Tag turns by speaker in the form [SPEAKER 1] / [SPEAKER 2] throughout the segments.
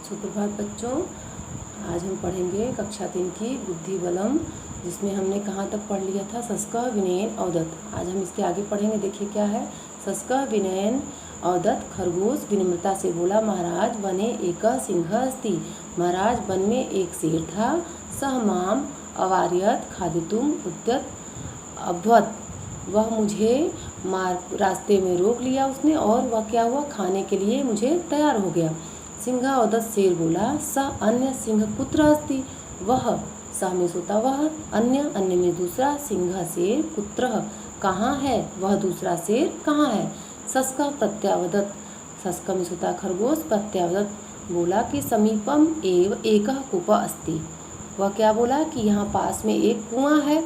[SPEAKER 1] सुप्रभात बच्चों। आज हम पढ़ेंगे कक्षा 3 की बुद्धि बलम, जिसमें हमने कहाँ तक पढ़ लिया था, सस्कः विनयेन अवदत्। आज हम इसके आगे पढ़ेंगे। देखिए क्या है। सस्कः विनयेन अवदत्। खरगोश विनम्रता से बोला, महाराज वने एकः सिंहः अस्ति। महाराज वन में एक शेर था। सः माम अवारयत् खादितुम् उद्यत अभवत्। वह मुझे रास्ते में रोक लिया उसने, और वह क्या हुआ, खाने के लिए मुझे तैयार हो गया। सिंह अवदत्। शेर बोला, स अन्य सिंह कुत्र अस्ति। वह, स में सोता वह, अन्य में दूसरा, सिंह शेर, कुत्र कहाँ है, वह दूसरा शेर कहाँ है। सस्कः प्रत्यावदत्। सस्कः में सोता खरगोश प्रत्यावदत् बोला कि समीपम एव एकः कूपः अस्ति। वह क्या बोला कि यहाँ पास में एक कुआं है।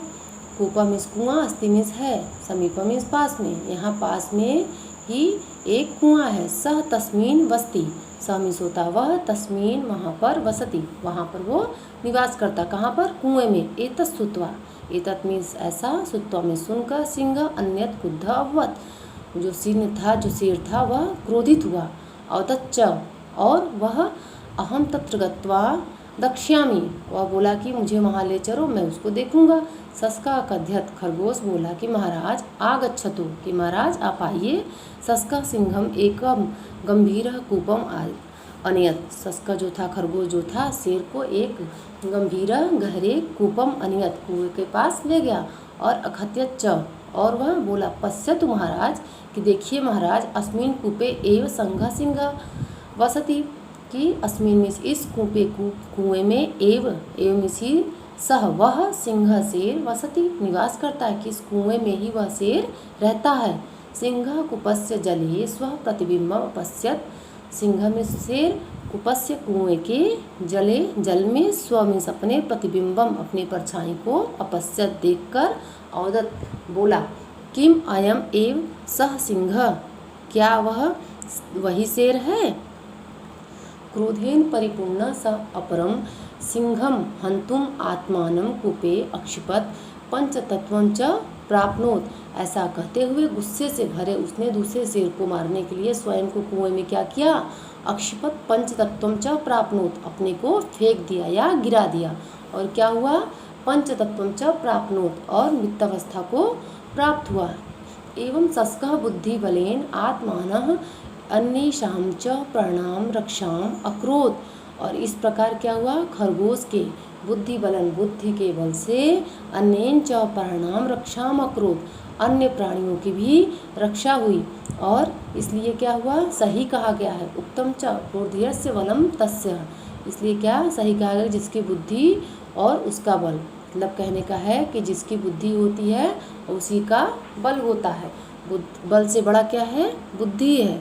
[SPEAKER 1] कूपा मीन्स कुआं, अस्ति मीन्स है, समीपम मीन्स पास में, यहाँ पास में ही एक कुआं है। सह तस्मीन वसति। स मीन्स होता वह, तस्मीन वहाँ पर, वसति वहाँ पर वो निवास करता। कहाँ पर, कुएं में। एतत् श्रुत्वा। एतत् मीन्स ऐसा, श्रुत्वा में सुनकर, सिंह अन्यत् क्रुद्धः अभवत्। जो सिंह था, जो शेर था, वह क्रोधित हुआ। अवदच्च, और वह, अहम तत्र गत्वा दक्ष्यामि। वह बोला कि मुझे वहाँ ले चलो, मैं उसको देखूंगा। सस्कः अकथयत्। खरगोश बोला कि महाराज आगच्छतु, कि महाराज आप आइए। सस्कः सिंहम एकम गंभीरः कूपम अनयत्। सस्कः जो था, खरगोश जो था, शेर को एक गंभीर गहरे कूपम अनयत्, कुएं के पास ले गया। और अकथयत् च, और वह बोला, पश्यतु महाराज, कि देखिए महाराज, अस्मिन् कूपे एव संघः सिंह वसति। कि अस्मिन् मीन्स इस कुएं में, एव मीन्स ही, सह वह, सिंह शेर, वसति निवास करता है, कि इस कुएं में ही वह शेर रहता है। सिंह कूपस्य जले स्वः प्रतिबिंबम अपश्यत्। सिंह में शेर, कूपस्य कुएं के, जले जल में, स्व मीन्स अपने, प्रतिबिंबम अपनी परछाई को, अपश्यत् देखकर, अवदत् बोला, किम अयम एव सह सिंह, क्या वह वही शेर है। क्रोधेन परिपूर्ण स अपरम सिंहम हंतुम आत्मानं कूपे अक्षिपत् पंचतत्वं च प्राप्नोत। ऐसा कहते हुए गुस्से से भरे उसने दूसरे शेर को मारने के लिए स्वयं को कुएं में क्या किया, अक्षिपत् पंचतत्वं च प्राप्नोत, अपने को फेंक दिया या गिरा दिया। और क्या हुआ, पंचतत्वं च प्राप्नोत, और मृतावस्था को प्राप्त हुआ। एवं सस्कः बुद्धि बलेन आत्मानः अन्येषां च प्राणां रक्षाम अकरोत्। और इस प्रकार क्या हुआ, खरगोश के बुद्धि बलन, बुद्धि के बल से, अन्येन च प्राणां रक्षाम अकरोत्, अन्य प्राणियों की भी रक्षा हुई। और इसलिए क्या हुआ, सही कहा गया है, उत्तम च क्रोधस्य बलम तस्य। इसलिए क्या सही कहा गया, जिसकी बुद्धि और उसका बल, मतलब कहने का है कि जिसकी बुद्धि होती है उसी का बल होता है। बल से बड़ा क्या है, बुद्धि है।